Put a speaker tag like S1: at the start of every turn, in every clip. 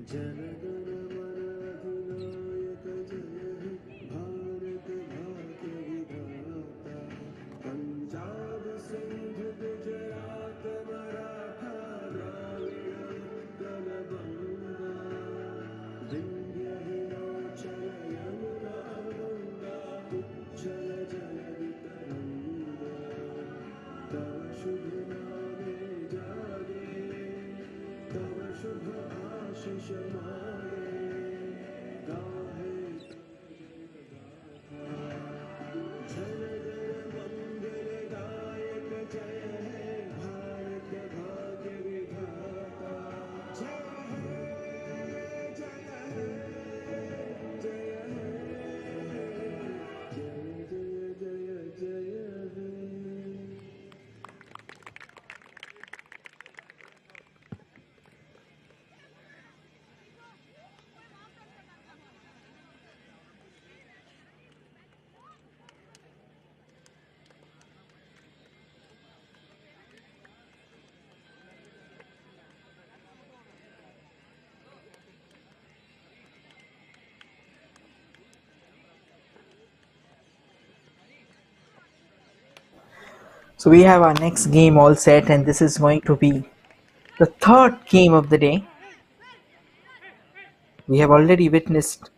S1: जनगण मन अधिनायक जय हे भारत भाग्य विधाता पंजाब सिंध गुजरात मराठा द्राविड़ उत्कल बंगा विंध्य हिमाचल यमुना गंगा उज्जल जलधि तरंगा तव शुभ नामे जागे तव शुभ आशीष मागे गाहे जनगण मंगलदायक जय हे भारत भाग्य विधाता जय हे जय हे जय हे जय जय जय जय हे
S2: So we have our next game all set, and this is going to be the third game of the day. We have already witnessed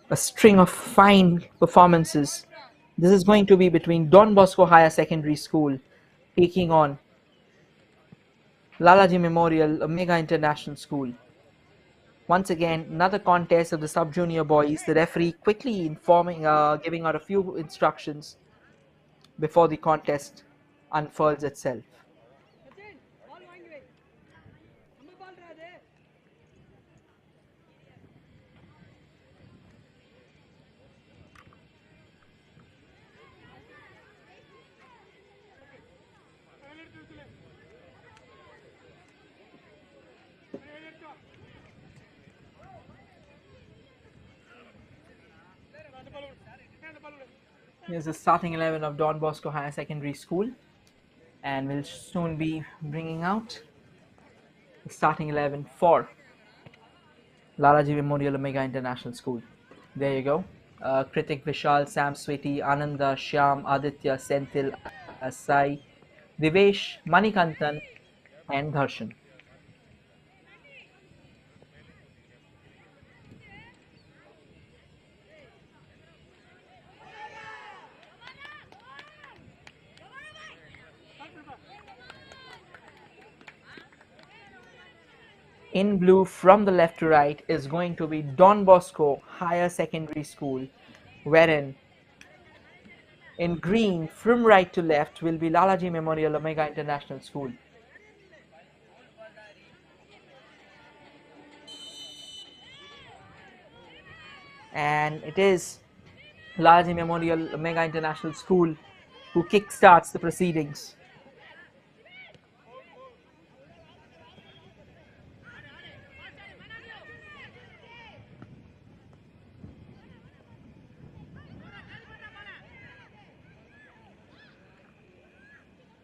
S2: a string of fine performances. This is going to be between Don Bosco Higher Secondary School taking on Lalaji Memorial Omega International School. Once again, another contest of the sub-junior boys. The referee quickly giving out a few instructions before the contest unfurls itself. Here's the starting 11 of Don Bosco Higher Secondary School, and we'll soon be bringing out the starting 11 for Lalaji Memorial Omega International School. There you go. Kritik, Vishal, Sam, Sweti, Ananda, Shyam, Aditya, Senthil, Asai, Divesh, Manikantan, and Dharshan. In blue from the left to right is going to be Don Bosco Higher Secondary School, wherein in green from right to left will be Lalaji Memorial Omega International School. And it is Lalaji Memorial Omega International School who kickstarts the proceedings.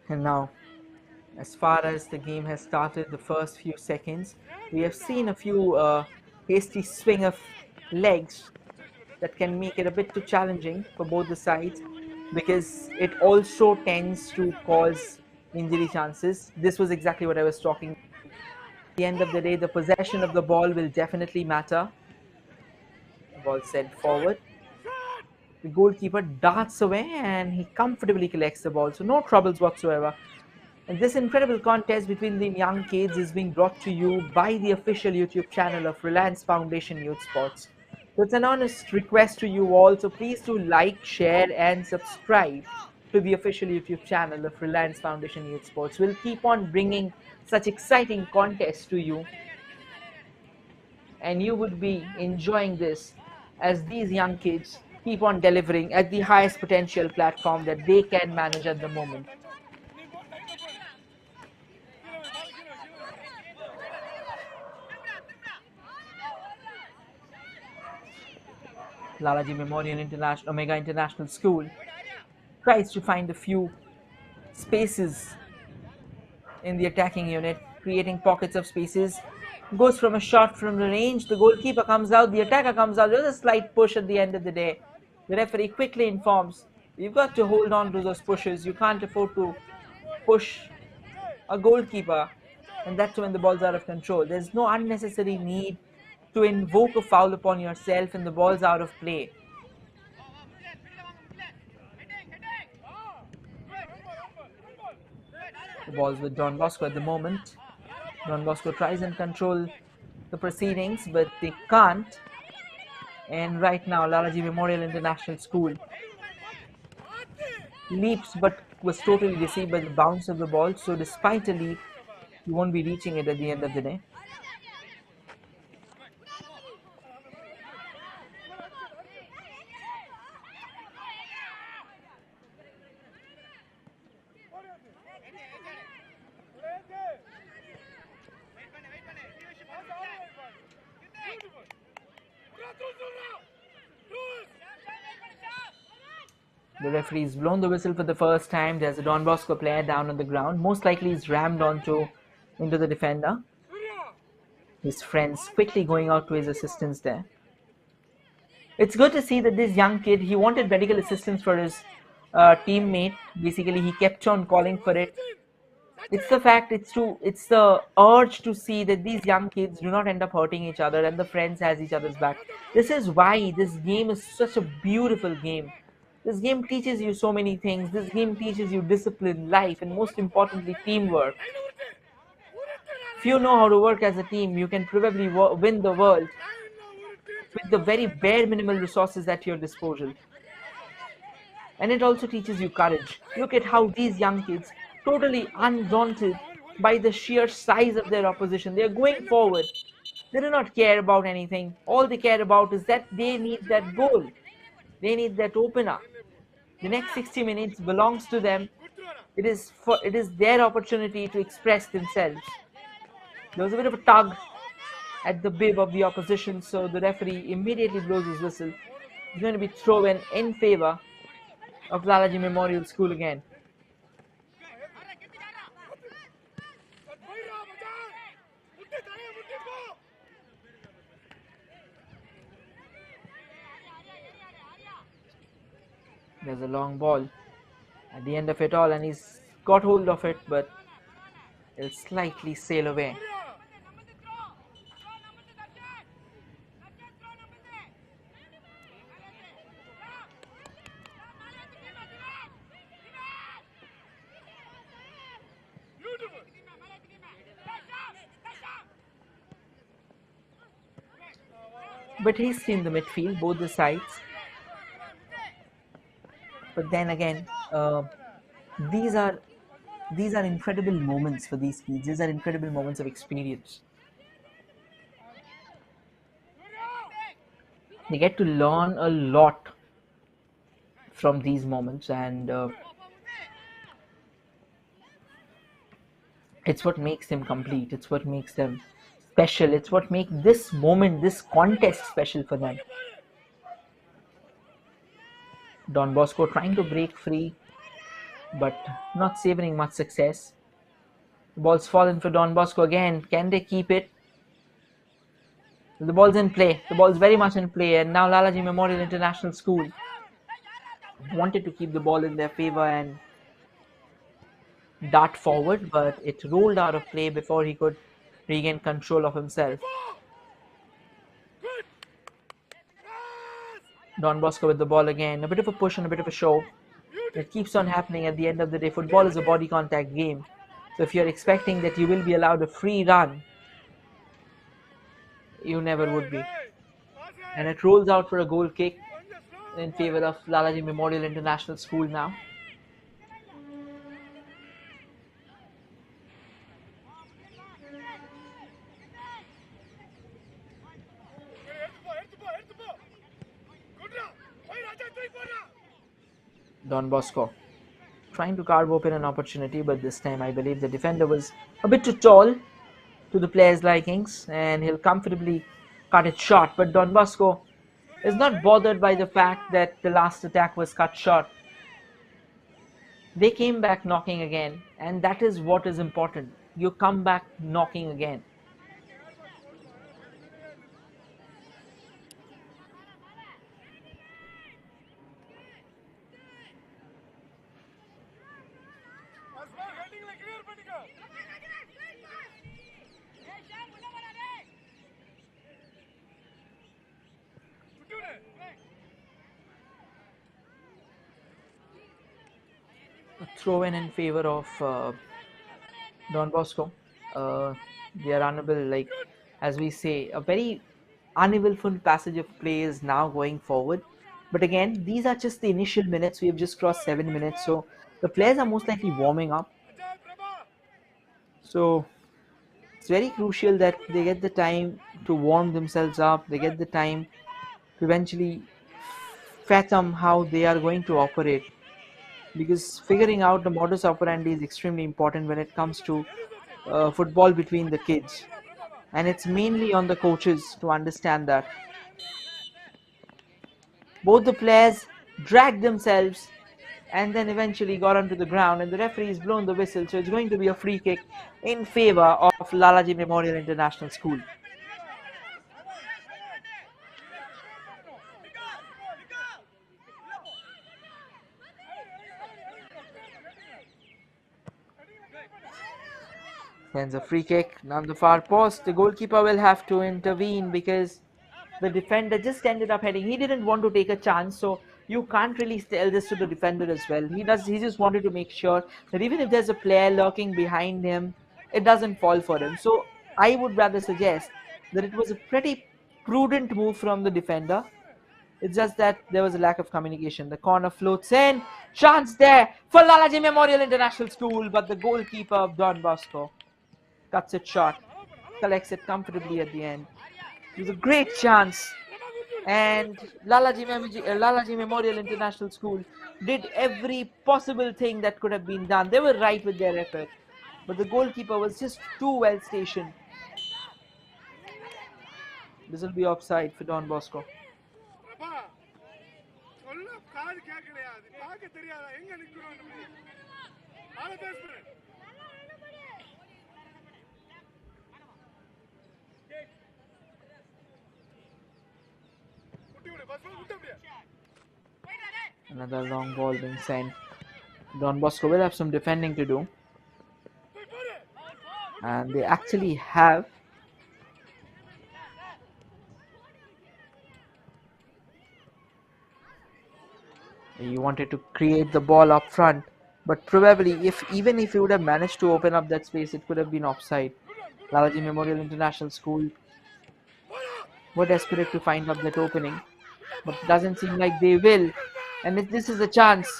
S2: And now, as far as the game has started, the first few seconds, we have seen a few hasty swing of legs that can make it a bit too challenging for both the sides, because it also tends to cause injury chances. This was exactly what I was talking about. At the end of the day, the possession of the ball will definitely matter. The ball sent forward. The goalkeeper darts away and he comfortably collects the ball, so no troubles whatsoever. And this incredible contest between the young kids is being brought to you by the official YouTube channel of Reliance Foundation Youth Sports. So it's an honest request to you all, so please do like, share and subscribe to the official YouTube channel of Reliance Foundation Youth Sports. We'll keep on bringing such exciting contests to you, and you would be enjoying this as these young kids keep on delivering at the highest potential platform that they can manage at the moment. Lalaji Memorial Omega International School tries to find a few spaces in the attacking unit, creating pockets of spaces. Goes from a shot from the range. The goalkeeper comes out. The attacker comes out. There's a slight push at the end of the day. The referee quickly informs, you've got to hold on to those pushes. You can't afford to push a goalkeeper, and that's when the ball's out of control. There's no unnecessary need to invoke a foul upon yourself and the ball's out of play. The ball's with Don Bosco at the moment. Don Bosco tries and control the proceedings, but they can't. And right now, Lalaji Memorial International School leaps but was totally deceived by the bounce of the ball. So despite a leap, you won't be reaching it at the end of the day. The referee's blown the whistle for the first time. There's a Don Bosco player down on the ground. Most likely he's rammed into the defender. His friends quickly going out to his assistance there. It's good to see that this young kid, he wanted medical assistance for his teammate. Basically, he kept on calling for it. It's the urge to see that these young kids do not end up hurting each other and the friends has each other's back. This is why this game is such a beautiful game. This game teaches you so many things. This game teaches you discipline, life, and most importantly, teamwork. If you know how to work as a team, you can probably win the world with the very bare minimal resources at your disposal. And it also teaches you courage. Look at how these young kids, totally undaunted by the sheer size of their opposition, they are going forward. They do not care about anything. All they care about is that they need that goal. They need that opener. The next 60 minutes belongs to them. It is their opportunity to express themselves. There was a bit of a tug at the bib of the opposition, so the referee immediately blows his whistle. It's going to be thrown in favor of Lalaji Memorial School again. There's a long ball at the end of it all, and he's got hold of it, but it'll slightly sail away. But he's seen the midfield, both the sides. But then again, these are incredible moments for these kids. These are incredible moments of experience. They get to learn a lot from these moments, and it's what makes them complete. It's what makes them special. It's what makes this moment, this contest special for them. Don Bosco trying to break free, but not savoring much success. The ball's fallen for Don Bosco again. Can they keep it? The ball's in play. The ball's very much in play, and now Lalaji Memorial International School wanted to keep the ball in their favor and dart forward, but it rolled out of play before he could regain control of himself. Don Bosco with the ball again. A bit of a push and a bit of a show. It keeps on happening at the end of the day. Football is a body contact game. So if you're expecting that you will be allowed a free run, you never would be. And it rolls out for a goal kick in favor of Lalaji Memorial International School now. Don Bosco trying to carve open an opportunity, but this time I believe the defender was a bit too tall to the player's likings, and he'll comfortably cut it short. But Don Bosco is not bothered by the fact that the last attack was cut short. They came back knocking again, and that is what is important. You come back knocking again. A throw in favor of Don Bosco. They are unable, like as we say, a very uneventful passage of plays now going forward. But again, these are just the initial minutes. We have just crossed 7 minutes, so the players are most likely warming up. So it's very crucial that they get the time to warm themselves up. They get the time to eventually fathom how they are going to operate. Because figuring out the modus operandi is extremely important when it comes to football between the kids, and it's mainly on the coaches to understand that. Both the players dragged themselves and then eventually got onto the ground, and the referee has blown the whistle, so it's going to be a free kick in favor of Lalaji Memorial International School. Sends a free kick on the far post. The goalkeeper will have to intervene because the defender just ended up heading. He didn't want to take a chance, so you can't really tell this to the defender as well. He just wanted to make sure that even if there's a player lurking behind him, it doesn't fall for him. So I would rather suggest that it was a pretty prudent move from the defender. It's just that there was a lack of communication. The corner floats in. Chance there for Lalaji Memorial International School, but the goalkeeper of Don Bosco cuts it short, collects it comfortably at the end. It was a great chance, and Lalaji Memorial International School did every possible thing that could have been done. They were right with their effort, but the goalkeeper was just too well stationed. This will be offside for Don Bosco. Another long ball being sent. Don Bosco will have some defending to do, and they actually have. He wanted to create the ball up front, but probably even if he would have managed to open up that space, it could have been offside. Lalaji Memorial International School were desperate to find up that opening, but it doesn't seem like they will. And this is a chance.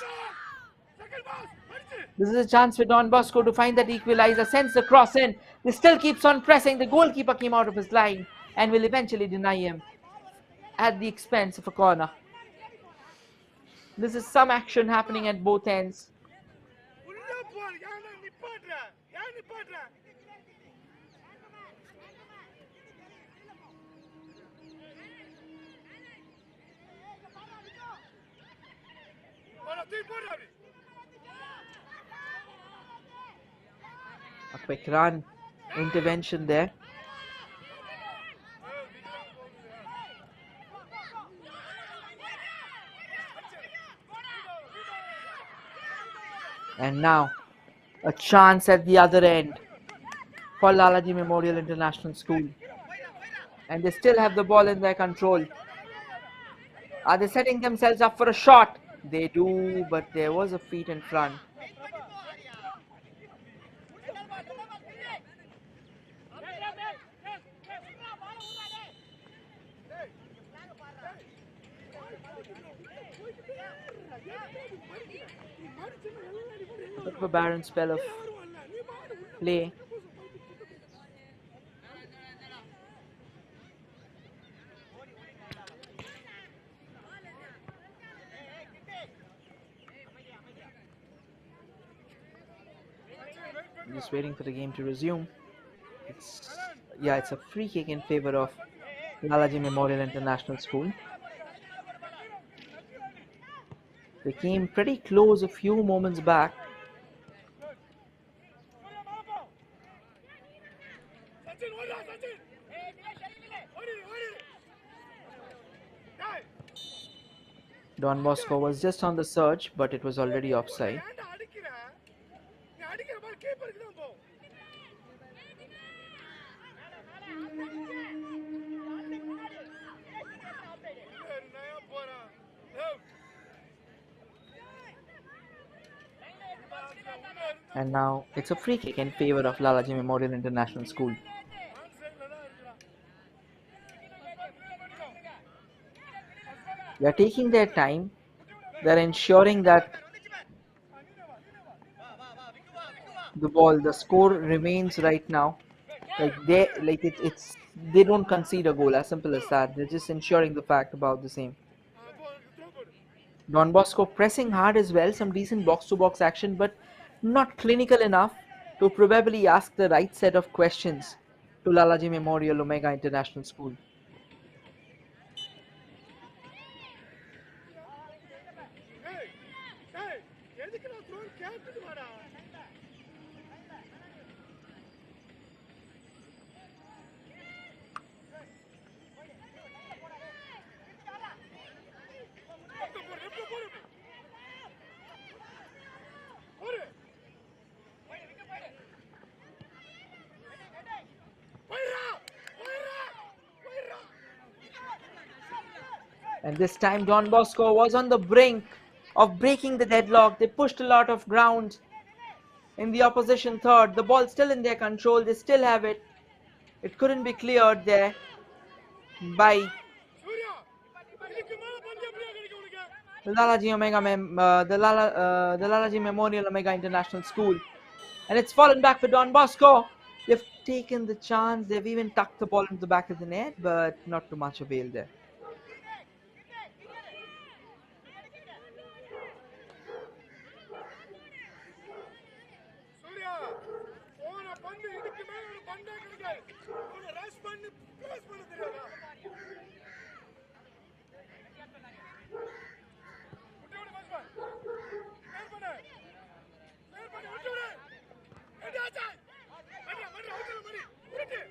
S2: This is a chance for Don Bosco to find that equalizer, sends the cross in. He still keeps on pressing. The goalkeeper came out of his line and will eventually deny him at the expense of a corner. This is some action happening at both ends. A quick run, intervention there. And now, a chance at the other end for Lalaji Memorial International School. And they still have the ball in their control. Are they setting themselves up for a shot? They do, but there was a feet in front. A bit of a barren spell of play. Just waiting for the game to resume. It's a free kick in favor of Lalaji Memorial International School. They came pretty close a few moments back. Don Bosco was just on the surge, but it was already offside. And now it's a free kick in favor of Lalaji Memorial International School. They are taking their time. They're ensuring that the score remains right now. They don't concede a goal. As simple as that. They're just ensuring the fact about the same. Don Bosco pressing hard as well. Some decent box-to-box action, but not clinical enough to probably ask the right set of questions to Lalaji Memorial Omega International School. And this time Don Bosco was on the brink of breaking the deadlock. They pushed a lot of ground in the opposition third. The ball still in their control. They still have it. It couldn't be cleared there by the Lalaji Memorial Omega International School. And it's fallen back for Don Bosco. They've taken the chance. They've even tucked the ball into the back of the net, but not too much avail there.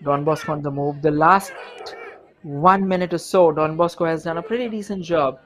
S2: Don Bosco on the move. The last 1 minute or so, Don Bosco has done a pretty decent job.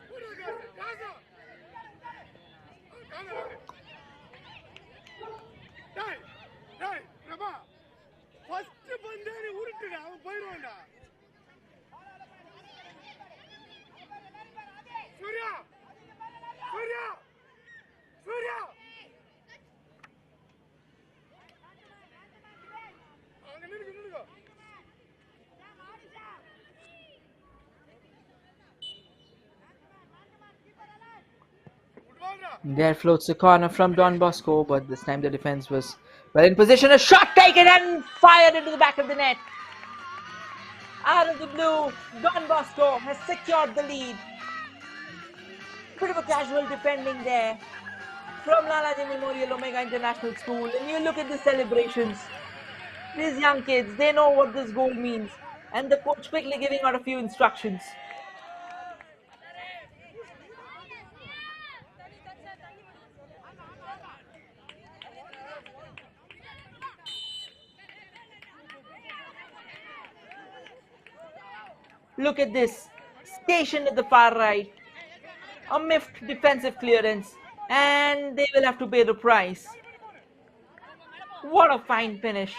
S2: There floats a corner from Don Bosco, but this time the defense was well in position. A shot taken and fired into the back of the net. Out of the blue, Don Bosco has secured the lead. Bit of a casual defending there from Lalaji Memorial Omega International School. And you look at the celebrations. These young kids, they know what this goal means. And the coach quickly giving out a few instructions. Look at this, stationed at the far right, a miffed defensive clearance, and they will have to pay the price. What a fine finish.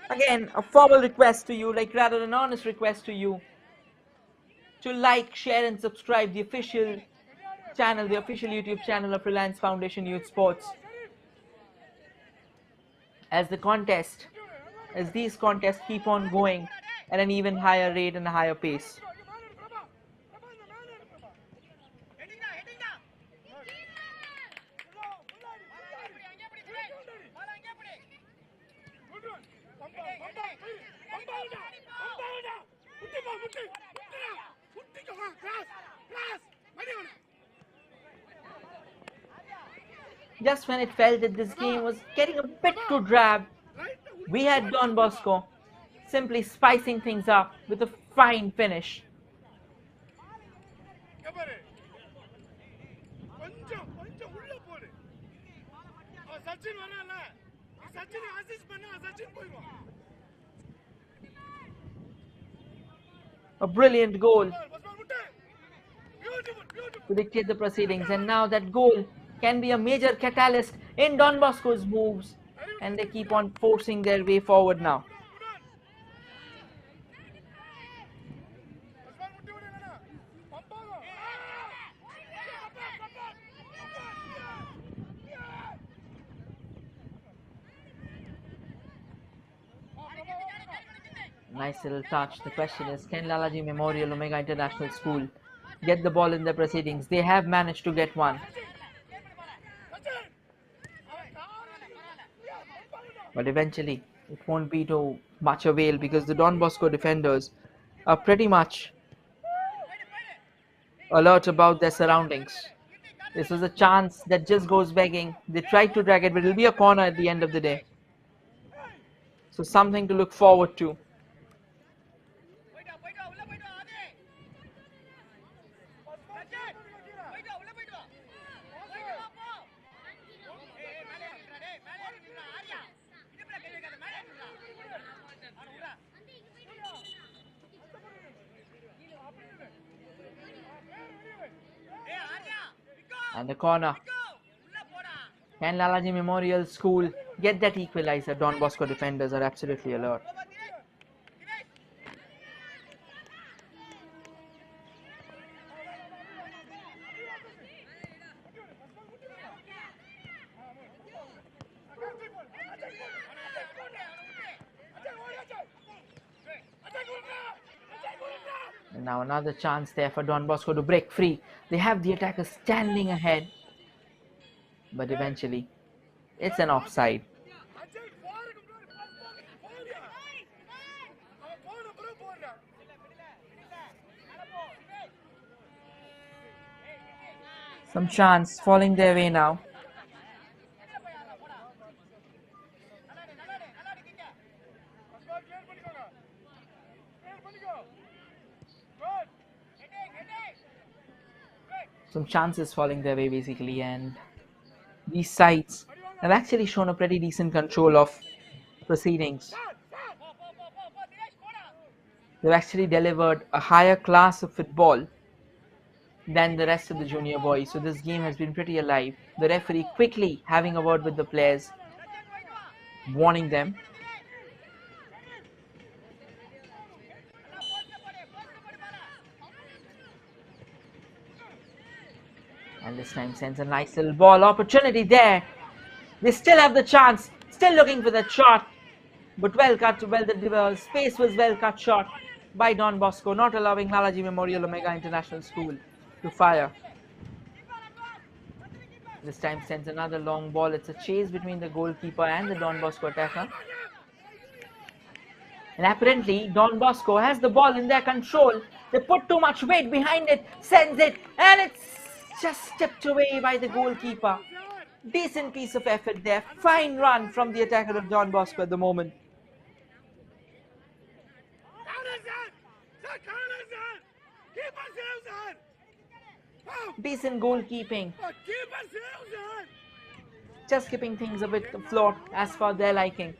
S2: Again, a formal request to you, like rather an honest request to you, to like, share and subscribe the official channel, the official YouTube channel of Reliance Foundation Youth Sports. As these contests keep on going at an even higher rate and a higher pace. Just when it felt that this game was getting a bit too drab, we had Don Bosco simply spicing things up with a fine finish. A brilliant goal to dictate the proceedings, and now that goal can be a major catalyst in Don Bosco's moves, and they keep on forcing their way forward now. Nice little touch. The question is, can Lalaji Memorial Omega International School get the ball in their proceedings? They have managed to get one. But eventually, it won't be to much avail because the Don Bosco defenders are pretty much alert about their surroundings. This was a chance that just goes begging. They tried to drag it, but it'll be a corner at the end of the day. So something to look forward to. And the corner. Can Lalaji Memorial School get that equalizer? Don Bosco defenders are absolutely alert. And now another chance there for Don Bosco to break free. They have the attacker standing ahead. But eventually, it's an offside. Some chance falling their way now. Some chances falling their way basically, and these sides have actually shown a pretty decent control of proceedings. They've actually delivered a higher class of football than the rest of the junior boys. So this game has been pretty alive. The referee quickly having a word with the players, warning them. And this time sends a nice little ball opportunity there. They still have the chance, still looking for that shot. But the space was well cut short by Don Bosco, not allowing Lalaji Memorial Omega International School to fire. This time sends another long ball. It's a chase between the goalkeeper and the Don Bosco attacker. And apparently, Don Bosco has the ball in their control. They put too much weight behind it, sends it, and it's just stepped away by the goalkeeper. Decent piece of effort there. Fine run from the attacker of Don Bosco at the moment. Decent goalkeeping. Just keeping things a bit afloat as for their liking.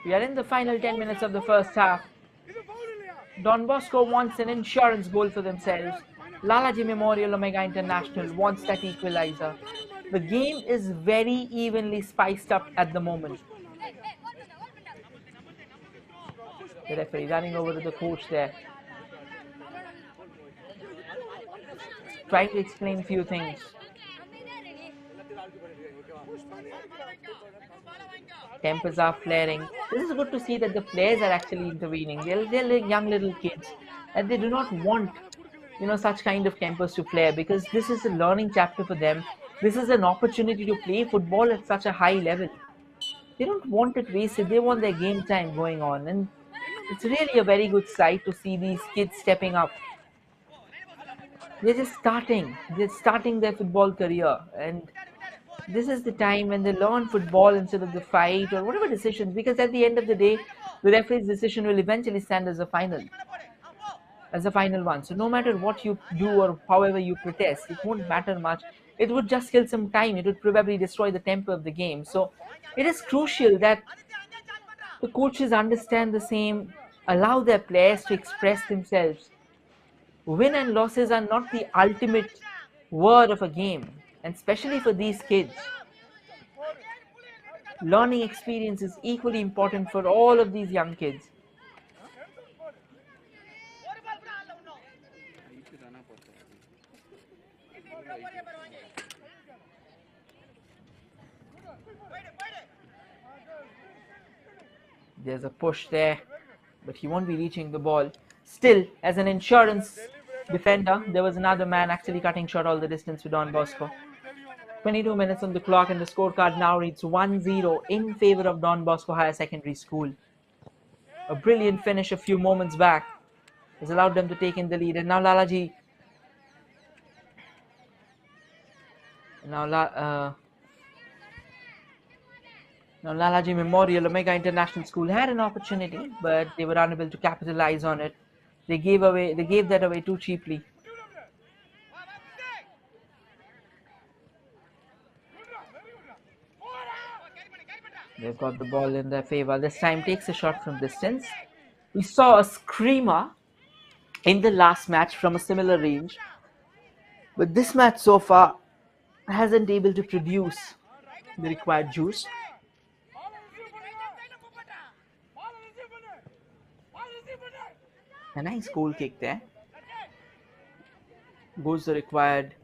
S2: We are in the final 10 minutes of the first half. Don Bosco wants an insurance goal for themselves. Lalaji Memorial Omega International wants that equalizer. The game is very evenly spiced up at the moment. The referee running over to the coach there, trying to explain a few things. Tempers are flaring. This is good to see that the players are actually intervening. They're like young little kids, and they do not want, such kind of tempers to flare, because this is a learning chapter for them. This is an opportunity to play football at such a high level. They don't want it wasted. They want their game time going on, and it's really a very good sight to see these kids stepping up. They're just starting. They're starting their football career, and this is the time when they learn football instead of the fight or whatever decisions, because at the end of the day, the referee's decision will eventually stand as a final one. So no matter what you do or however you protest, it won't matter much. It would just kill some time. It would probably destroy the tempo of the game. So it is crucial that the coaches understand the same allow their players to express themselves. Win and losses are not the ultimate word of a game, and especially for these kids. Learning experience is equally important for all of these young kids. There's a push there, but he won't be reaching the ball. Still, as an insurance defender, there was another man actually cutting short all the distance to Don Bosco. 22 minutes on the clock, and the scorecard now reads 1-0 in favor of Don Bosco Higher Secondary School. A brilliant finish a few moments back has allowed them to take in the lead, and now Lalaji. Now Lalaji Memorial Omega International School had an opportunity, but they were unable to capitalize on it. They gave that away too cheaply. They've got the ball in their favor. This time takes a shot from distance. We saw a screamer in the last match from a similar range, but this match so far hasn't able to produce the required juice. A nice goal kick there. Goes the required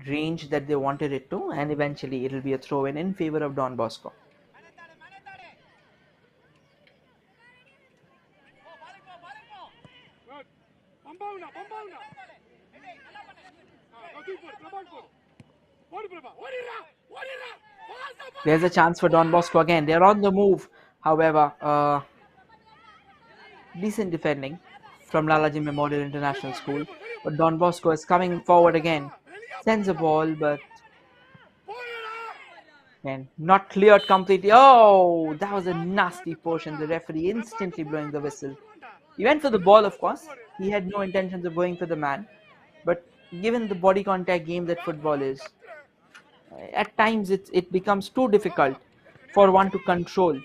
S2: range that they wanted it to, and eventually it will be a throw in favor of Don Bosco. There's a chance for Don Bosco again. They're on the move. However, decent defending from Lalaji Memorial International School. But Don Bosco is coming forward again. Sends a ball, but and not cleared completely. Oh, that was a nasty push, and the referee instantly blowing the whistle. He went for the ball, of course. He had no intentions of going for the man. But given the body contact game that football is, at times it becomes too difficult for one to control.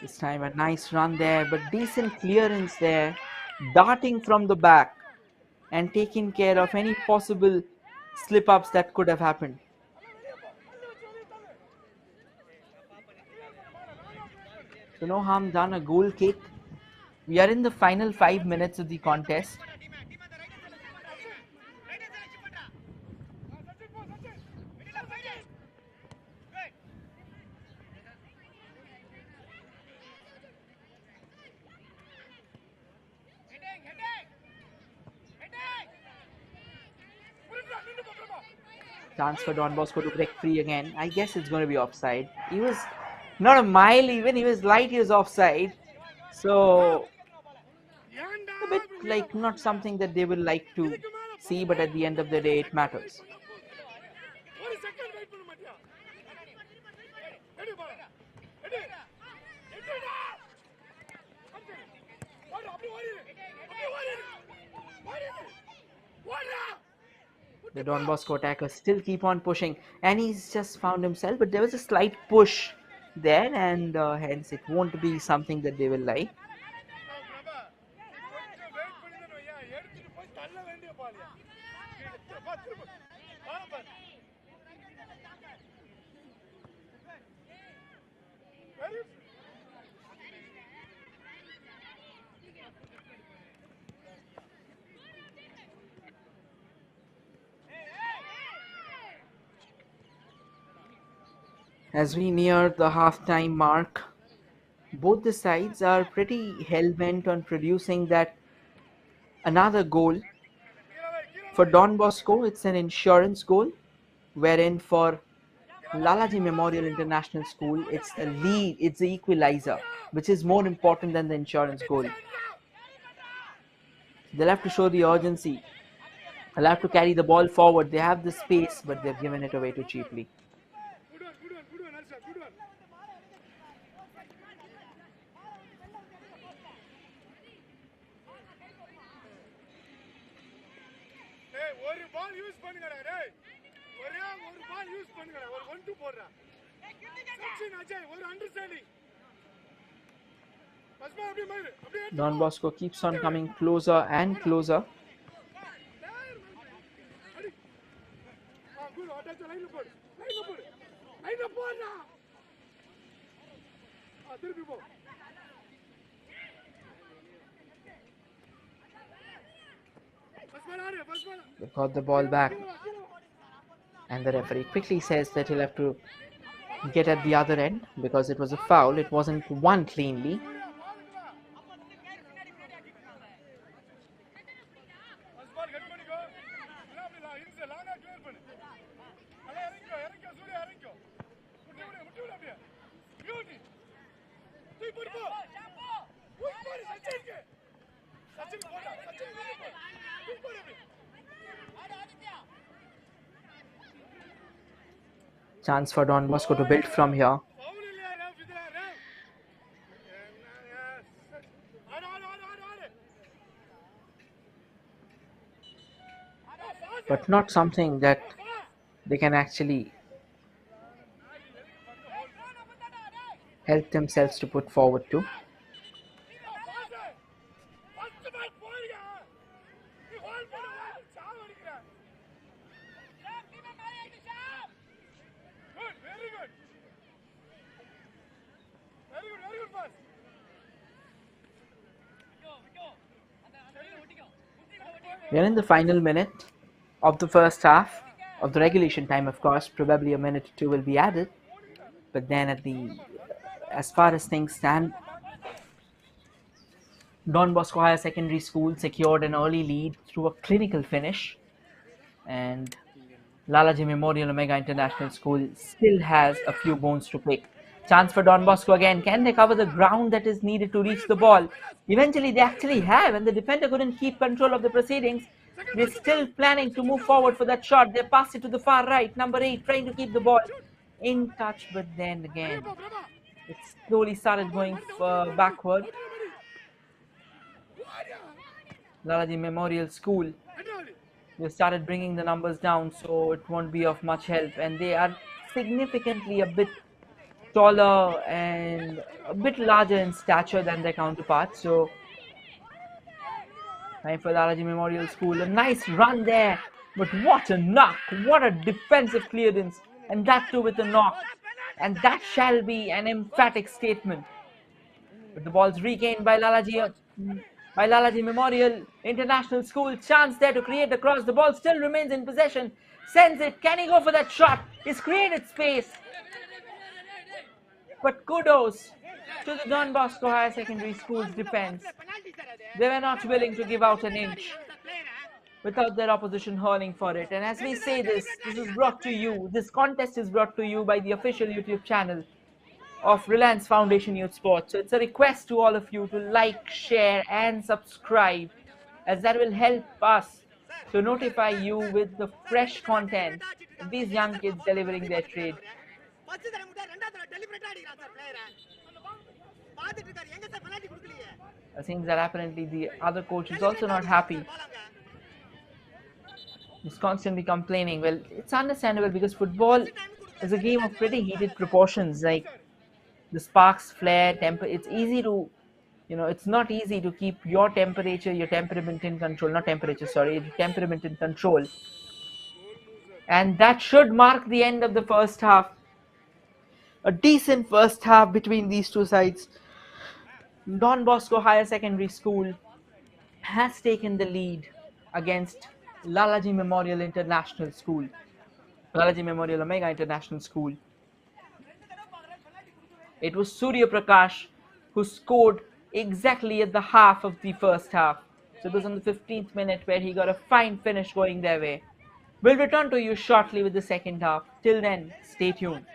S2: This time a nice run there, but decent clearance there, darting from the back and taking care of any possible slip-ups that could have happened. So no harm done, a goal kick. We are in the final 5 minutes of the contest. Chance for Don Bosco to break free again. I guess it's going to be offside. He was not a mile even. He was light years offside. So a bit like not something that they will like to see, but at the end of the day it matters. The Don Bosco attackers still keep on pushing, and he's just found himself, but there was a slight push there, and hence it won't be something that they will like. As we near the half-time mark, both the sides are pretty hell-bent on producing that another goal. For Don Bosco, it's an insurance goal, wherein for Lalaji Memorial International School, it's the lead, it's the equalizer, which is more important than the insurance goal. They'll have to show the urgency. They'll have to carry the ball forward. They have the space, but they've given it away too cheaply.
S1: Good one, Harsha, good one. Hey, ஒரு பால் use பண்ணுங்கடா டேய். ஒரே ஒரு பால் use பண்ணுங்கடா. ஒரு 1-2 போடுறா. சச்சின் அஜய் ஒரு understanding. பஸ்மா அப்படியே மேல. அப்படியே
S2: Don Bosco keeps on coming closer and closer.
S1: good attach லைன்ல போடு. லைன்ல போடு. லைன்ல போடா. திருப்பி போ.
S2: They got the ball back, and the referee quickly says that he'll have to get at the other end because it was a foul. It wasn't won cleanly. Chance for Don Bosco to build from here. But not something that they can actually help themselves to put forward to. We are in the final minute of the first half of the regulation time. Of course, probably a minute or two will be added, but then as far as things stand, Don Bosco Higher Secondary School secured an early lead through a clinical finish, and Lalaji Memorial Omega International School still has a few bones to pick. Chance for Don Bosco again. Can they cover the ground that is needed to reach the ball? Eventually they actually have, and the defender couldn't keep control of the proceedings. They're still planning to move forward for that shot. They passed it to the far right. Number 8 trying to keep the ball in touch, but then again it slowly started going backward. Lalaji Memorial School, they started bringing the numbers down, so it won't be of much help, and they are significantly a bit taller and a bit larger in stature than their counterparts. So time for Lalaji Memorial School. A nice run there, but what a knock, what a defensive clearance, and that too with a knock, and that shall be an emphatic statement. But the ball's regained by Lalaji Memorial International School. Chance there to create the cross. The ball still remains in possession. Sends it. Can he go for that shot? He's created space. But kudos to the Don Bosco Higher Secondary School's defense. They were not willing to give out an inch without their opposition hurling for it. And as we say this is brought to you, this contest is brought to you by the official YouTube channel of Reliance Foundation Youth Sports. So it's a request to all of you to like, share and subscribe, as that will help us to notify you with the fresh content of these young kids delivering their trade. It seems that apparently the other coach is also not happy. He's constantly complaining. Well, it's understandable because football is a game of pretty heated proportions. Like the sparks, flare, temper. It's easy to, it's not easy to keep your temperature, your temperament in control. Not temperature, sorry, temperament in control. And that should mark the end of the first half. A decent first half between these two sides. Don Bosco Higher Secondary School has taken the lead against Lalaji Memorial International School. Lalaji Memorial Omega International School. It was Surya Prakash who scored exactly at the half of the first half. So it was on the 15th minute where he got a fine finish going their way. We'll return to you shortly with the second half. Till then, stay tuned.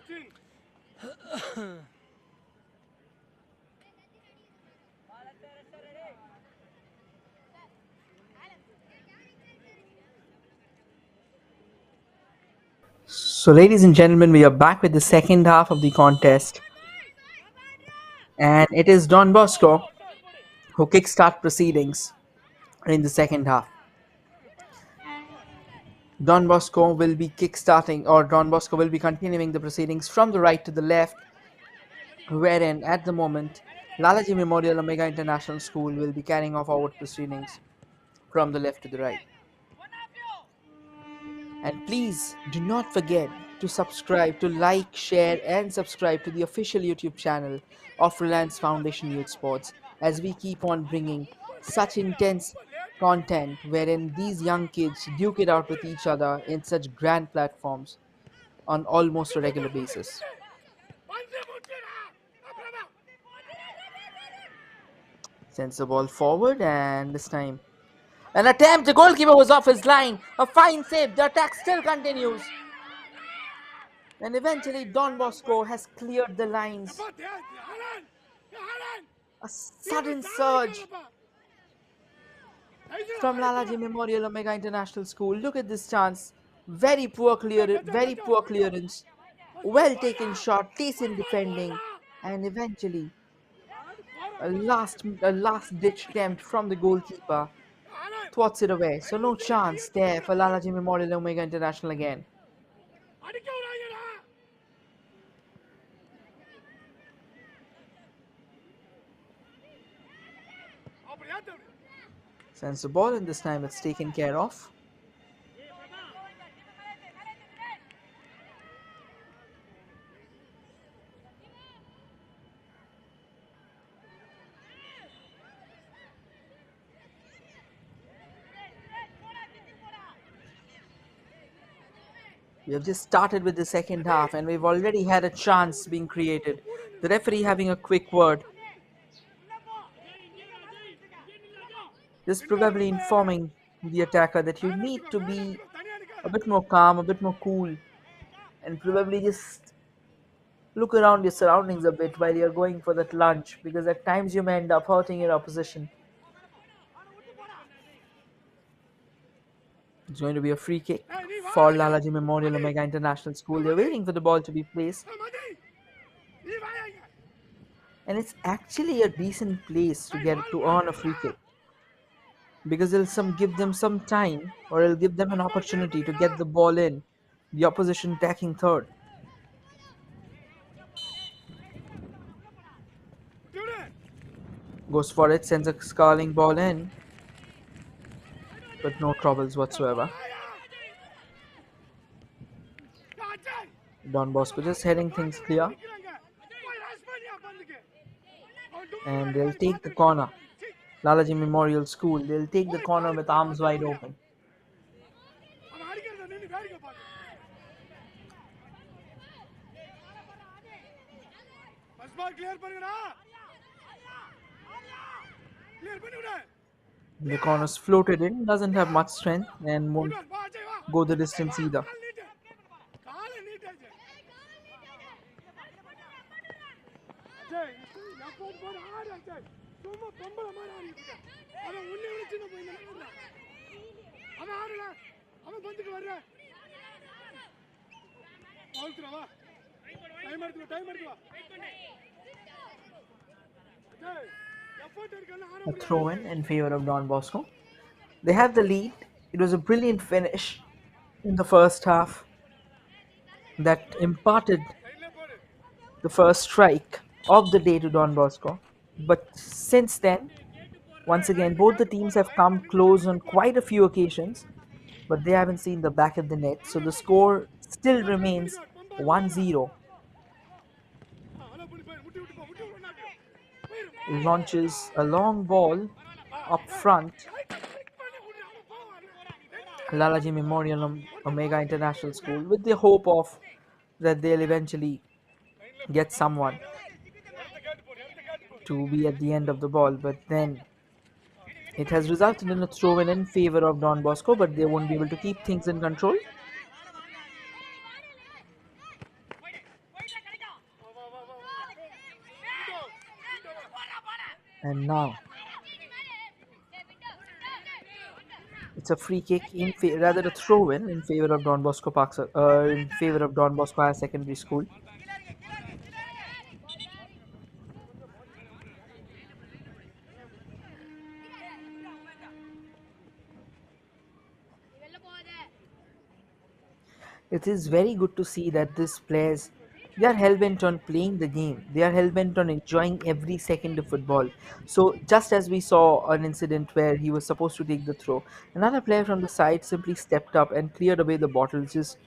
S1: 16.
S2: So, ladies and gentlemen, we are back with the second half of the contest, and it is Don Bosco who kickstart proceedings in the second half. Don Bosco will be continuing the proceedings from the right to the left, wherein at the moment Lalaji Memorial Omega International School will be carrying off forward proceedings from the left to the right. And please do not forget to subscribe, to like, share, and subscribe to the official YouTube channel of Reliance Foundation Youth Sports as we keep on bringing such intense content wherein these young kids duke it out with each other in such grand platforms on almost a regular basis. Sends the ball forward, and this time an attempt. The goalkeeper was off his line. A fine save. The attack still continues. And eventually Don Bosco has cleared the lines. A sudden surge from Lalaji Memorial Omega International School. Look at this chance. Very poor clearance. Well taken shot, decent defending, and eventually a last ditch attempt from the goalkeeper thwarts it away. So no chance there for Lalaji Memorial Omega International again. Sends the ball, and this time it's taken care of. We have just started with the second half and we've already had a chance being created. The referee having a quick word. Just probably informing the attacker that you need to be a bit more calm, a bit more cool, and probably just look around your surroundings a bit while you're going for that lunge, because at times you may end up hurting your opposition. It's going to be a free kick for Lalaji Memorial Omega International School. They're waiting for the ball to be placed. And it's actually a decent place to earn a free kick, because it'll give them some time, or it'll give them an opportunity to get the ball in, the opposition attacking third. Goes for it, sends a scarling ball in, but no troubles whatsoever. Don Bosco just heading things clear, and they'll take the corner. Lalaji Memorial School, they'll take the corner with arms wide open. The corner's floated in, doesn't have much strength and won't go the distance either. A throw in favor of Don Bosco. They have the lead. It was a brilliant finish in the first half that imparted the first strike of the day to Don Bosco. But since then, once again, both the teams have come close on quite a few occasions, but they haven't seen the back of the net. So the score still remains 1-0. Launches a long ball up front. Lalaji Memorial Omega International School, with the hope of that they'll eventually get someone to be at the end of the ball, but then it has resulted in a throw-in in favor of Don Bosco, but they won't be able to keep things in control. And now it's a free kick rather a throw in favor of Don Bosco Parks, in favor of Don Bosco Higher Secondary School. It is very good to see that these players, they are hell-bent on playing the game. They are hell-bent on enjoying every second of football. So just as we saw an incident where he was supposed to take the throw, another player from the side simply stepped up and cleared away the bottle, just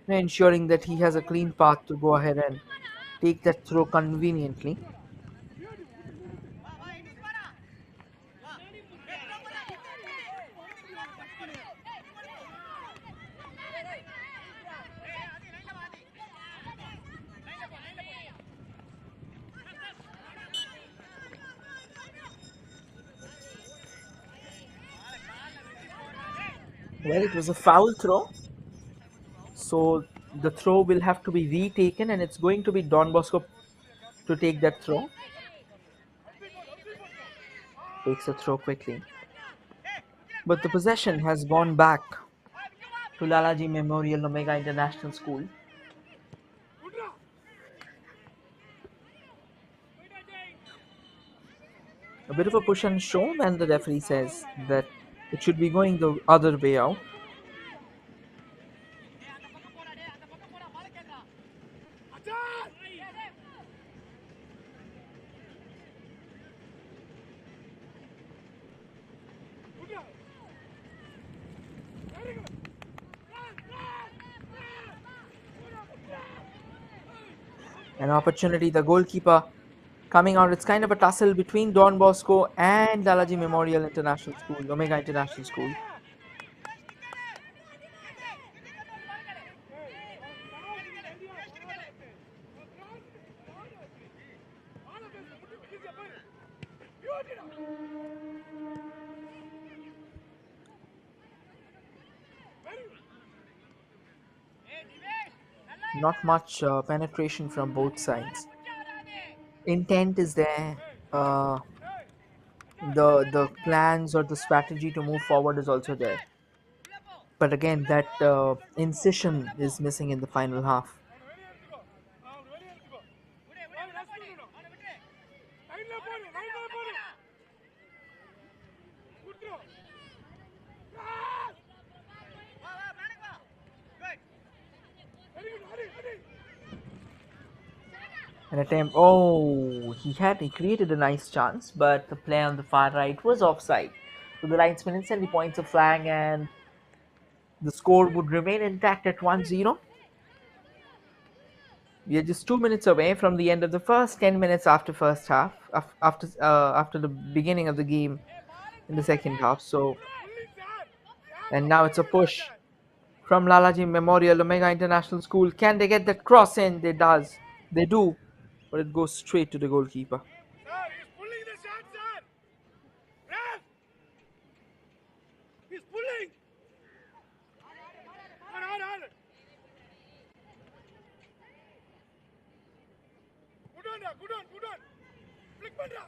S2: ensuring that he has a clean path to go ahead and take that throw conveniently. Well, it was a foul throw, so the throw will have to be retaken, and it's going to be Don Bosco to take that throw. Takes a throw quickly. But the possession has gone back to Lalaji Memorial Omega International School. A bit of a push and shove, and the referee says that it should be going the other way out. An opportunity, the goalkeeper coming out. It's kind of a tussle between Don Bosco and Lalaji Memorial International School, Omega International School. Not much penetration from both sides. Intent is there. The plans or the strategy to move forward is also there. But again, that incision is missing in the final half. An attempt. Oh, he created a nice chance, but the play on the far right was offside. So the linesman instantly points a flag, and the score would remain intact at 1-0. We are just 2 minutes away from the end of the first 10 minutes after first half, after the beginning of the game in the second half. So, and now it's a push from Lalaji Memorial Omega International School. Can they get that cross in? They do, but it goes straight to the goalkeeper.
S1: Sir, he's pulling the shot, sir. Ref! He's pulling. On. Good on. Flick pandra.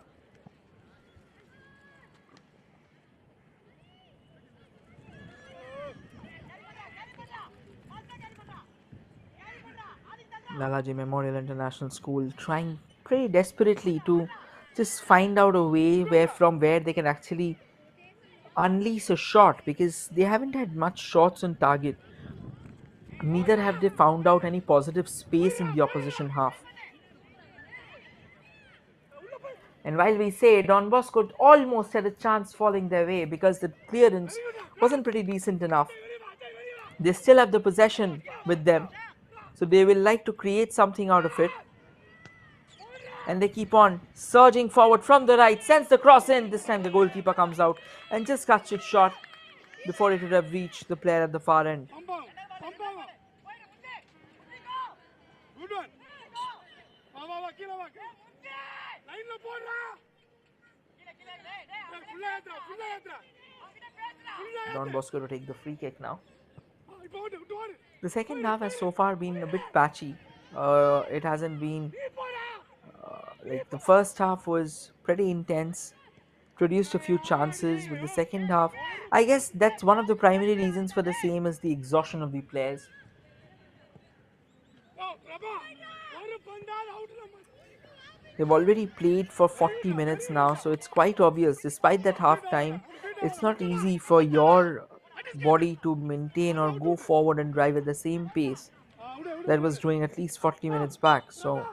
S2: Lalaji Memorial International School trying pretty desperately to just find out a way where they can actually unleash a shot, because they haven't had much shots on target. Neither have they found out any positive space in the opposition half. And while we say Don Bosco almost had a chance falling their way because the clearance wasn't pretty decent enough, they still have the possession with them. So they will like to create something out of it. And they keep on surging forward from the right, sends the cross in. This time the goalkeeper comes out and just cuts it short before it would have reached the player at the far end.
S1: Good one.
S2: Don Bosco to take the free kick now. The second half has so far been a bit patchy. It hasn't been like the first half was pretty intense. produced a few chances with the second half. I guess that's one of the primary reasons for the same is the exhaustion of the players. They've already played for 40 minutes now, so it's quite obvious. Despite that half time, it's not easy for your body to maintain or go forward and drive at the same pace that was doing at least 40 minutes back. So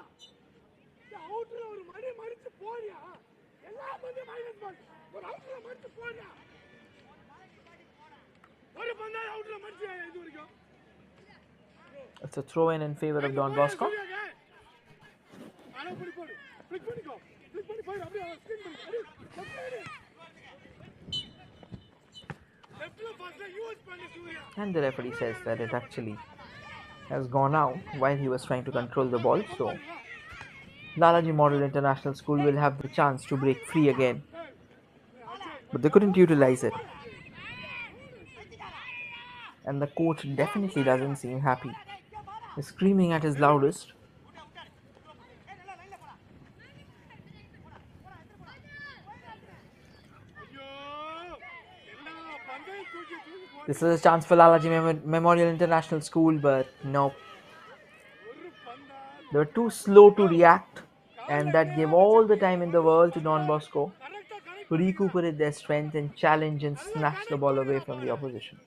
S2: it's a throw in favor of Don Bosco. And the referee says that it actually has gone out while he was trying to control the ball. So Lalaji Model International School will have the chance to break free again, but they couldn't utilize it. And the coach definitely doesn't seem happy. He's screaming at his loudest. This is a chance for Lalaji Memorial International School, but no. They were too slow to react, and that gave all the time in the world to Don Bosco to recuperate their strength and challenge and snatch the ball away from the opposition.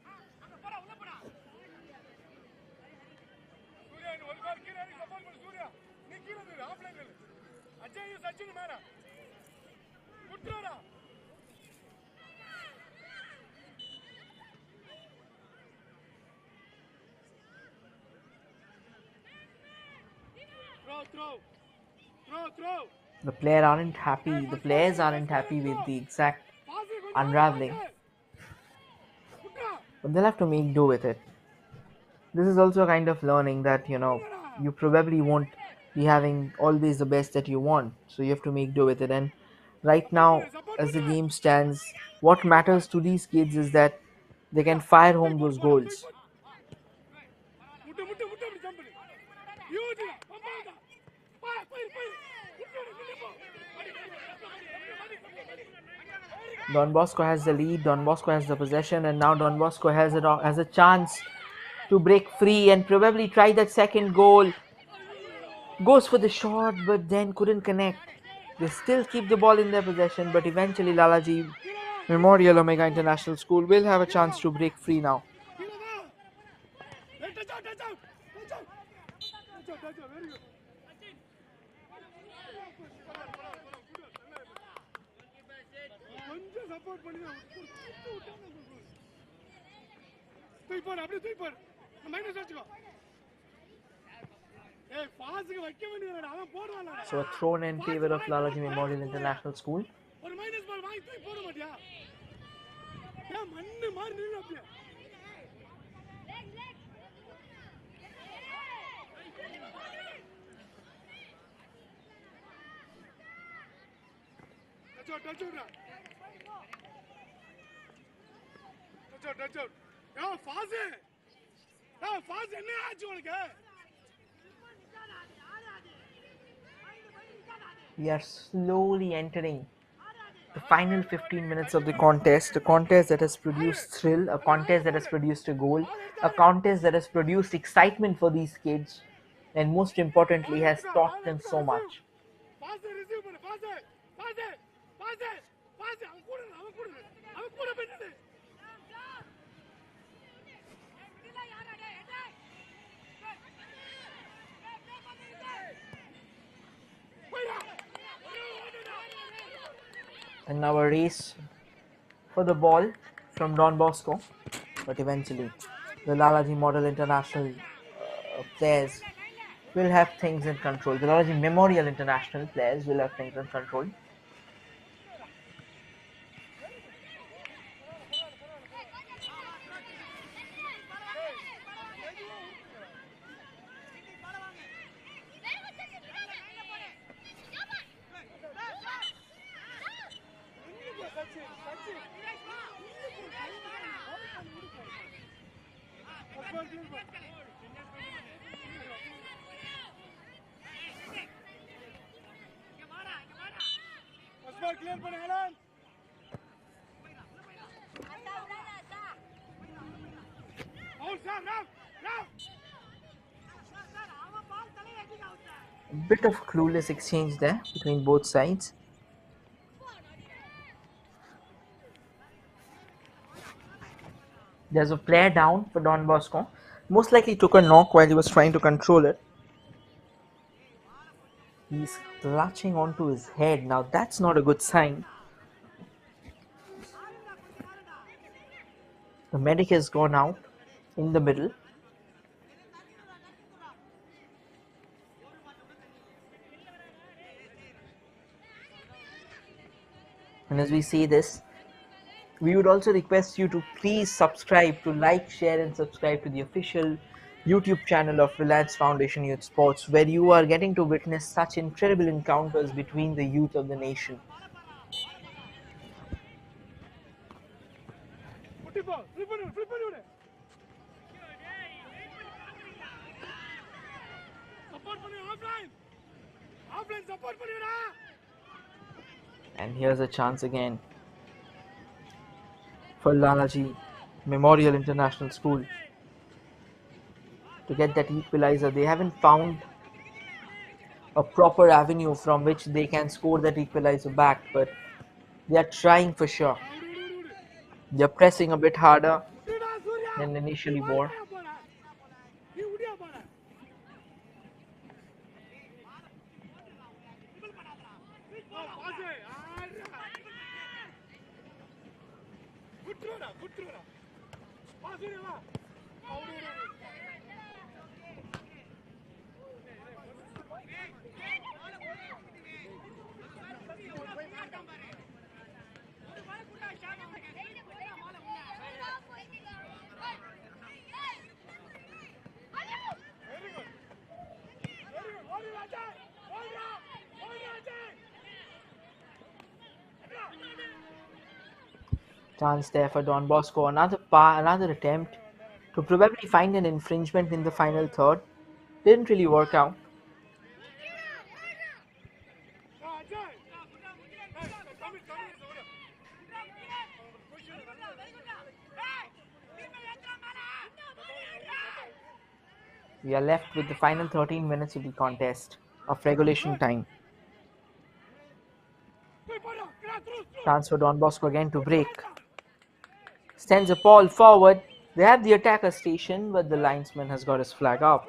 S2: The players aren't happy with the exact unraveling, but they'll have to make do with it. This is also a kind of learning that you probably won't be having always the best that you want, so you have to make do with it. And right now, as the game stands, what matters to these kids is that they can fire home those goals. Don Bosco has the lead, Don Bosco has the possession, and now Don Bosco has a chance to break free and probably try that second goal. Goes for the shot, but then couldn't connect. They still keep the ball in their possession, but eventually Lalaji Memorial Omega International School will have a chance to break free now. So a thrown in favor of Lalaji Memorial International School. We are slowly entering the final 15 minutes of the contest, a contest that has produced thrill, a contest that has produced a goal, a contest that has produced excitement for these kids, and most importantly has taught them so much. And now a race for the ball from Don Bosco, but eventually the Lalaji Model International players will have things in control. The Lalaji Memorial International players will have things in control. A bit of clueless exchange there between both sides. There's a player down for Don Bosco. Most likely took a knock while he was trying to control it. He's clutching onto his head. Now that's not a good sign. The medic has gone out in the middle. And as we see this, we would also request you to please subscribe, to like, share, and subscribe to the official YouTube channel of Reliance Foundation Youth Sports, where you are getting to witness such incredible encounters between the youth of the nation. And here's a chance again for Lalaji Memorial International School to get that equalizer. They haven't found a proper avenue from which they can score that equalizer back, but they are trying for sure. They're pressing a bit harder than initially were. Chance there for Don Bosco. Another attempt to probably find an infringement in the final third. Didn't really work out. We are left with the final 13 minutes of the contest of regulation time. Chance for Don Bosco again to break. Sends a ball forward. They have the attacker station, but the linesman has got his flag up.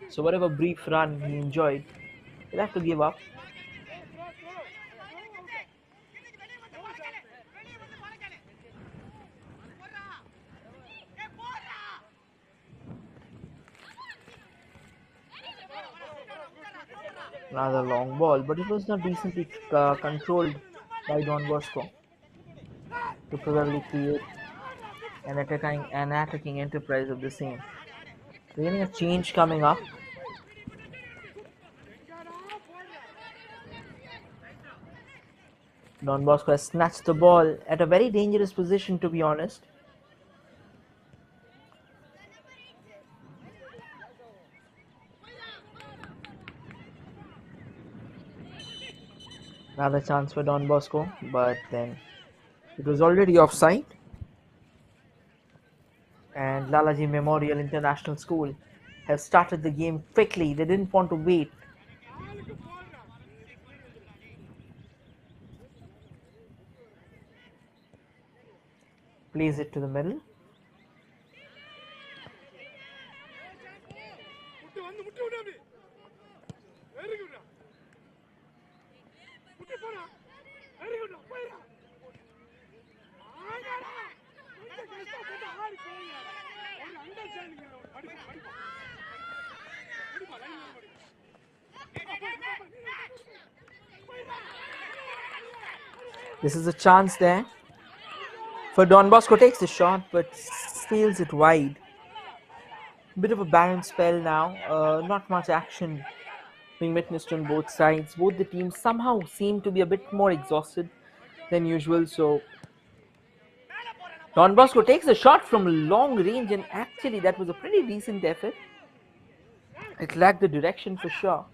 S2: So whatever brief run he enjoyed, he'll have to give up. Rather long ball, but it was not decently controlled by Don Bosco to probably create an attacking enterprise of the same. We're getting a change coming up. Don Bosco has snatched the ball at a very dangerous position, to be honest. Another chance for Don Bosco, but then it was already offside. And Lalaji Memorial International School have started the game quickly. They didn't want to wait. Plays it to the middle. This is a chance there for Don Bosco. Takes the shot but steals it wide. Bit of a barren spell now. Not much action being witnessed on both sides. Both the teams somehow seem to be a bit more exhausted than usual. So Don Bosco takes a shot from long range, and actually that was a pretty decent effort. It lacked the direction for sure.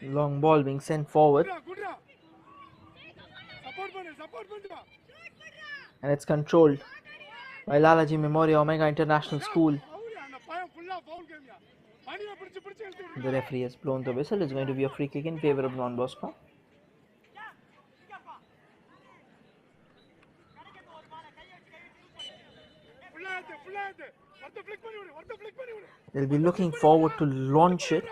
S2: Long ball being sent forward. And it's controlled by Lalaji Memorial Omega International School. The referee has blown the whistle. It's going to be a free kick in favor of Don Bosco. They'll be looking forward to launch it.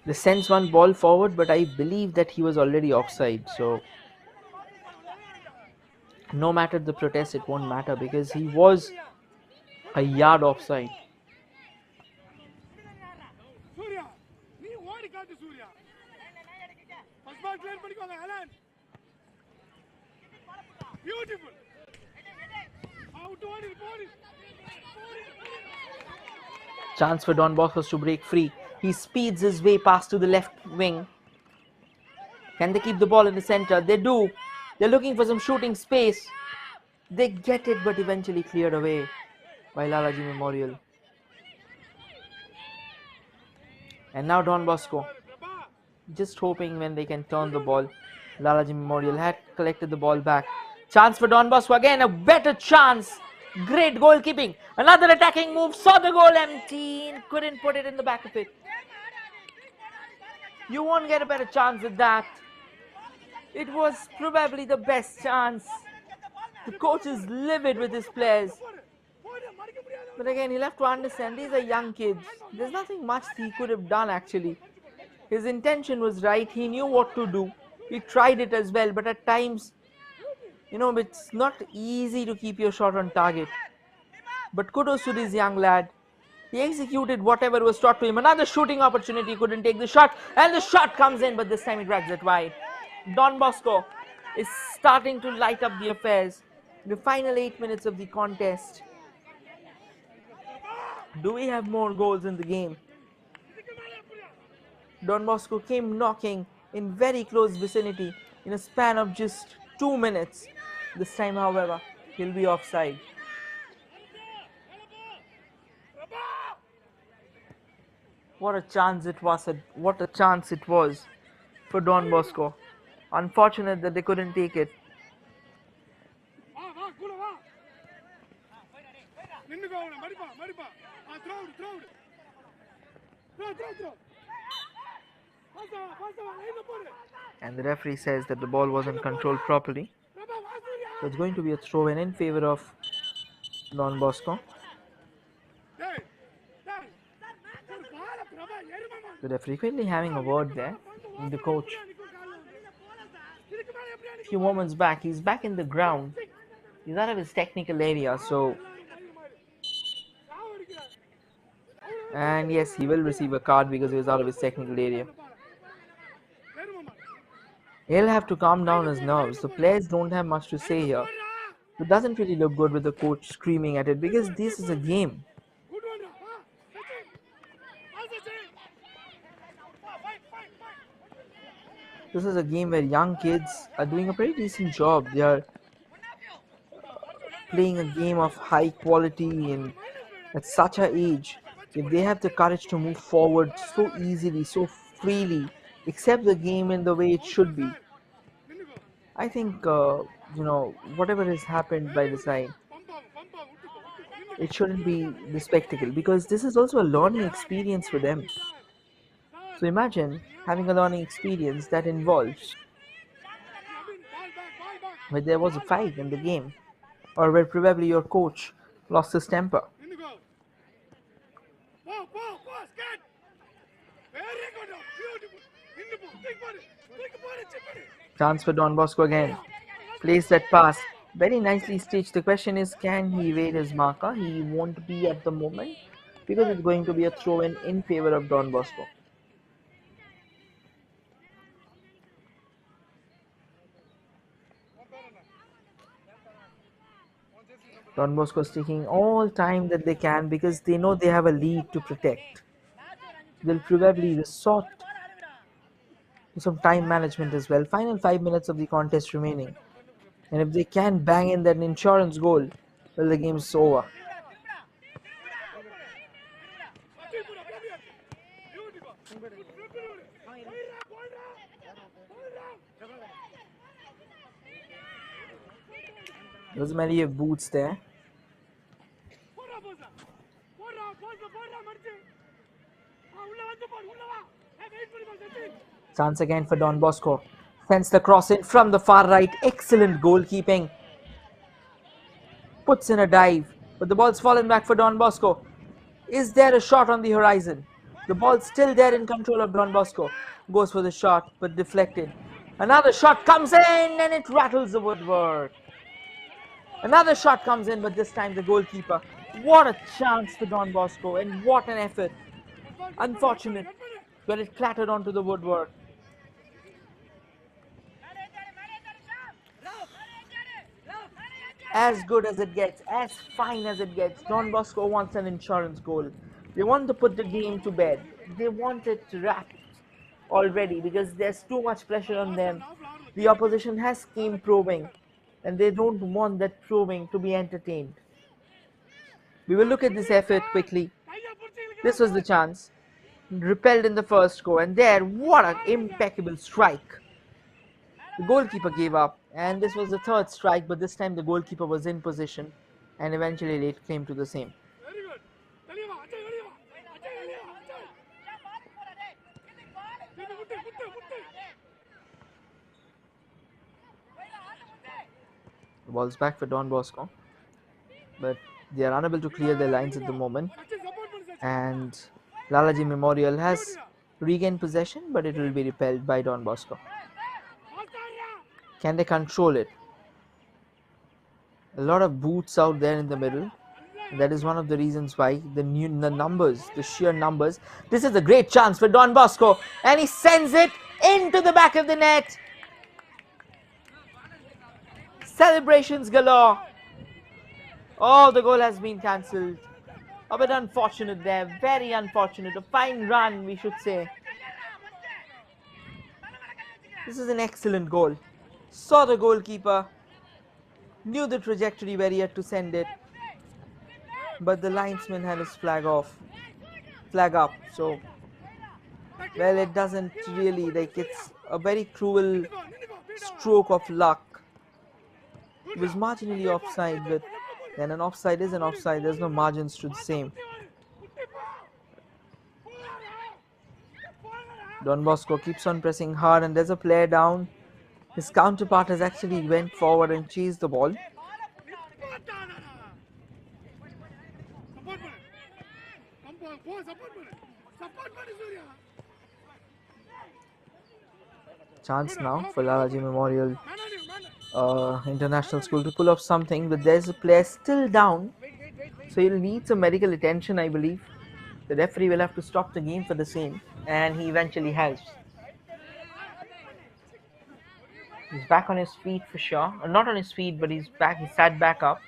S2: They sends one ball forward, but I believe that he was already offside. So no matter the protest, it won't matter because he was a yard offside.
S1: Beautiful.
S2: Chance for Don Bosco to break free. He speeds his way past to the left wing. Can they keep the ball in the center? They do. They're looking for some shooting space. They get it, but eventually cleared away by Lalaji Memorial. And now Don Bosco, just hoping when they can turn the ball. Lalaji Memorial had collected the ball back. Chance for Don Bosco again, a better chance. Great goalkeeping. Another attacking move, saw the goal empty, couldn't put it in the back of it. You won't get a better chance with that. It was probably the best chance. The coach is livid with his players. But again, he'll have to understand these are young kids. There's nothing much he could have done actually. His intention was right. He knew what to do. He tried it as well. But at times, it's not easy to keep your shot on target. But kudos to this young lad. He executed whatever was taught to him. Another shooting opportunity, couldn't take the shot. And the shot comes in, but this time he drags it wide. Don Bosco is starting to light up the affairs. The final 8 minutes of the contest. Do we have more goals in the game? Don Bosco came knocking in very close vicinity in a span of just 2 minutes. This time, however, he'll be offside. What a chance it was! What a chance it was for Don Bosco. Unfortunate that they couldn't take it. And the referee says that the ball wasn't controlled properly. So it's going to be a throw in favor of Don Bosco. The referee quickly having a word there with the coach. A few moments back, he's back in the ground. He's out of his technical area, so... And yes, he will receive a card because he was out of his technical area. He'll have to calm down his nerves. The players don't have much to say here. It doesn't really look good with the coach screaming at it because this is a game. This is a game where young kids are doing a pretty decent job. They are playing a game of high quality and at such an age. If they have the courage to move forward so easily, so freely, accept the game in the way it should be, I think, whatever has happened by the side, it shouldn't be the spectacle because this is also a learning experience for them. So imagine having a learning experience that involves where there was a fight in the game or where probably your coach lost his temper. Chance for Don Bosco again. Plays that pass. Very nicely stitched. The question is, can he evade his marker? He won't be at the moment because it's going to be a throw in favor of Don Bosco. Don Bosco is taking all time that they can because they know they have a lead to protect. They'll probably resort to some time management as well. Final 5 minutes of the contest remaining. And if they can bang in that insurance goal, well, the game's over. There's many boots there. Chance again for Don Bosco. Sends the cross in from the far right. Excellent goalkeeping. Puts in a dive, but the ball's fallen back for Don Bosco. Is there a shot on the horizon? The ball's still there in control of Don Bosco. Goes for the shot, but deflected. Another shot comes in and it rattles the woodwork. Another shot comes in, but this time the goalkeeper. What a chance for Don Bosco and what an effort. Unfortunate, but it clattered onto the woodwork. As good as it gets, as fine as it gets. Don Bosco wants an insurance goal. They want to put the game to bed. They want it wrapped already because there's too much pressure on them. The opposition has came probing and they don't want that probing to be entertained. We will look at this effort quickly. This was the chance. Repelled in the first go, and there, what an impeccable strike. The goalkeeper gave up, and this was the third strike, but this time the goalkeeper was in position and eventually laid claim to the same. The ball's back for Don Bosco, but they are unable to clear their lines at the moment, and Lalaji Memorial has regained possession, but it will be repelled by Don Bosco. Can they control it? A lot of boots out there in the middle. And that is one of the reasons why the sheer numbers. This is a great chance for Don Bosco, and he sends it into the back of the net. Celebrations galore. Oh, the goal has been cancelled. A bit unfortunate there, very unfortunate. A fine run, we should say. This is an excellent goal. Saw the goalkeeper, knew the trajectory where he had to send it, but the linesman had his flag up. So, well, it doesn't really, it's a very cruel stroke of luck. It was marginally offside, but then an offside is an offside. There's no margins to the same. Don Bosco keeps on pressing hard, and there's a player down. His counterpart has actually went forward and chased the ball. Chance now for Lalaji Memorial International School to pull off something, but there's a player still down, so he'll need some medical attention, I believe. The referee will have to stop the game for the same, and he eventually has. He's back on his feet for sure. Not on his feet, but he's back. He sat back up.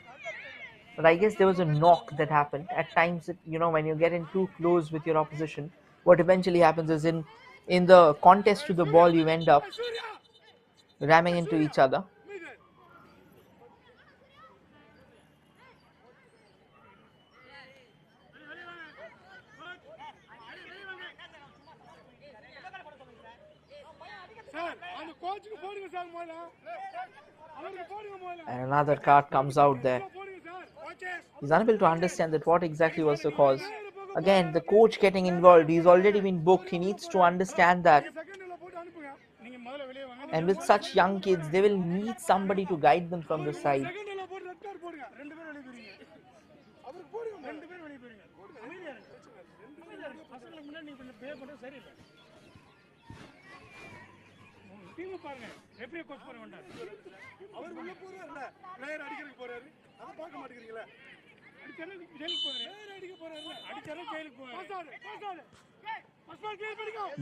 S2: But I guess there was a knock that happened. At times, when you get in too close with your opposition, what eventually happens is in the contest to the ball, you end up ramming into each other. And another card comes out there. He's unable to understand that what exactly was the cause. Again, the coach getting involved. He's already been booked. He needs to understand that. And with such young kids, they will need somebody to guide them from the side.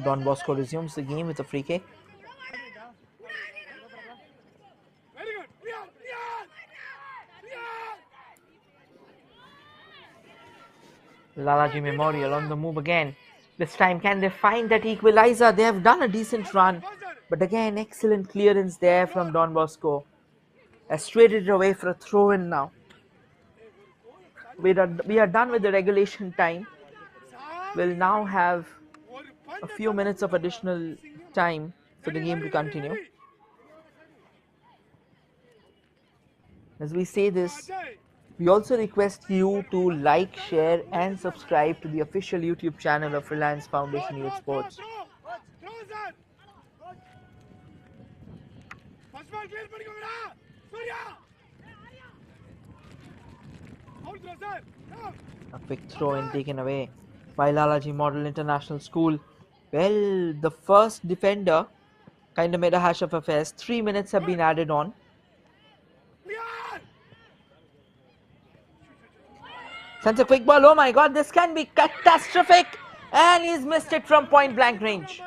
S2: Don Bosco resumes the game with a free kick. Lalaji Memorial on the move again. This time, can they find that equalizer? They have done a decent run, but again, excellent clearance there from Don Bosco. Has traded it away for a throw-in now. We are done with the regulation time. We'll now have a few minutes of additional time for the game to continue. As we say this, we also request you to like, share, and subscribe to the official YouTube channel of Reliance Foundation Youth Sports. A quick throw in taken away by Lalaji Model International School. Well, the first defender kind of made a hash of affairs. 3 minutes have been added on. Sends a quick ball. Oh my god, this can be catastrophic. And he's missed it from point blank range.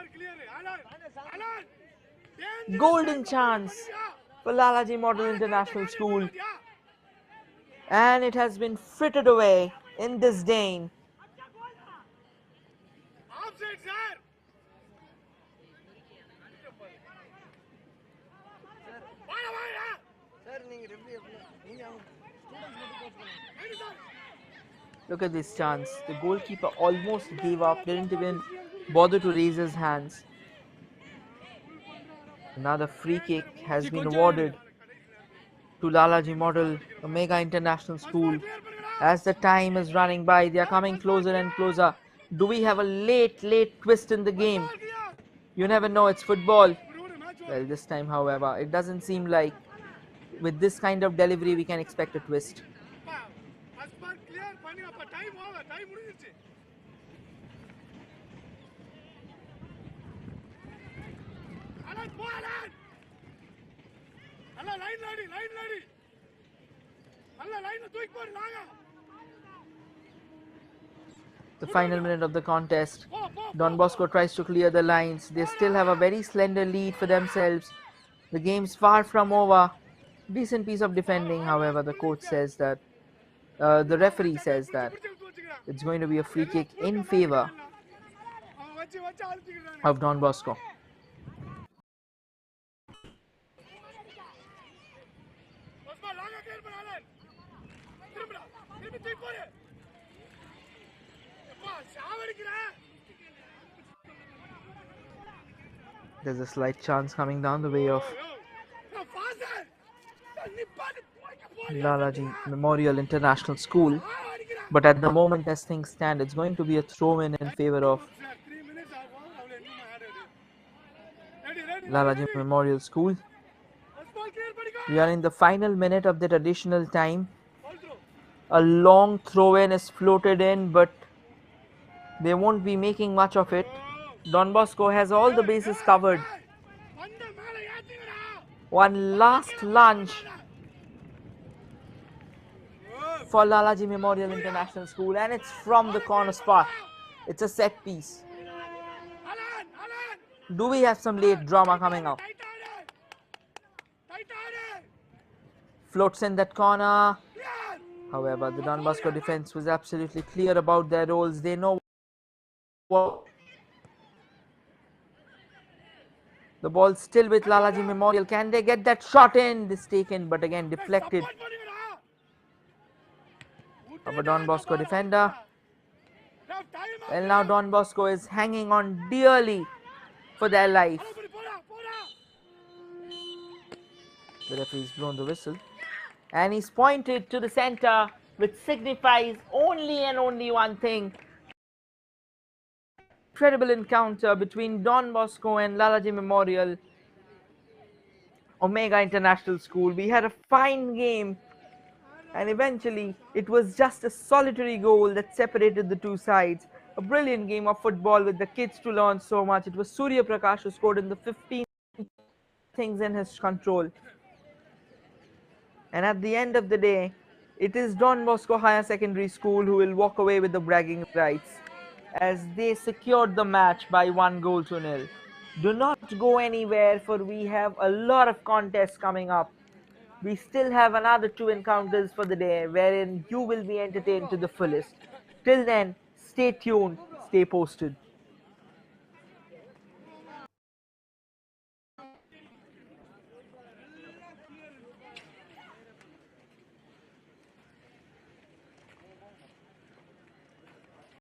S2: Golden chance for Lalaji Model International School. And it has been frittered away in disdain. Look at this chance. The goalkeeper almost gave up, didn't even bother to raise his hands. Another free kick has been awarded to Lalaji Model Omega International School. As the time is running by, they are coming closer and closer. Do we have a late twist in the game? You never know, it's football. Well, this time, however, it doesn't seem like with this kind of delivery we can expect a twist. The final minute of the contest. Don Bosco tries to clear the lines. They still have a very slender lead for themselves. The game's far from over. Decent piece of defending, however, the coach says that, the referee says that it's going to be a free kick in favor of Don Bosco. There's a slight chance coming down the way of Lalaji Memorial International School, but at the moment as things stand, it's going to be a throw-in in favor of Lalaji Memorial School. We are in the final minute of that additional time. A long throw-in is floated in, but they won't be making much of it. Don Bosco has all the bases covered. One last lunge for Lalaji Memorial International School, and it's from the corner spot. It's a set piece. Do we have some late drama coming up? Floats in that corner. However, the Don Bosco defense was absolutely clear about their roles. They know what. The ball still with Lalaji Memorial. Can they get that shot in? This taken, but again deflected of a Don Bosco defender. Well, now Don Bosco is hanging on dearly for their life. The referee's blown the whistle, and he's pointed to the center, which signifies only and only one thing. Incredible encounter between Don Bosco and Lalaji Memorial Omega International School. We had a fine game, and eventually it was just a solitary goal that separated the two sides. A brilliant game of football with the kids to learn so much. It was Surya Prakash who scored in the 15th, things in his control. And at the end of the day, it is Don Bosco Higher Secondary School who will walk away with the bragging rights, as they secured the match by 1-0. Do not go anywhere, for we have a lot of contests coming up. We still have another 2 encounters for the day, wherein you will be entertained to the fullest. Till then, stay tuned, stay posted.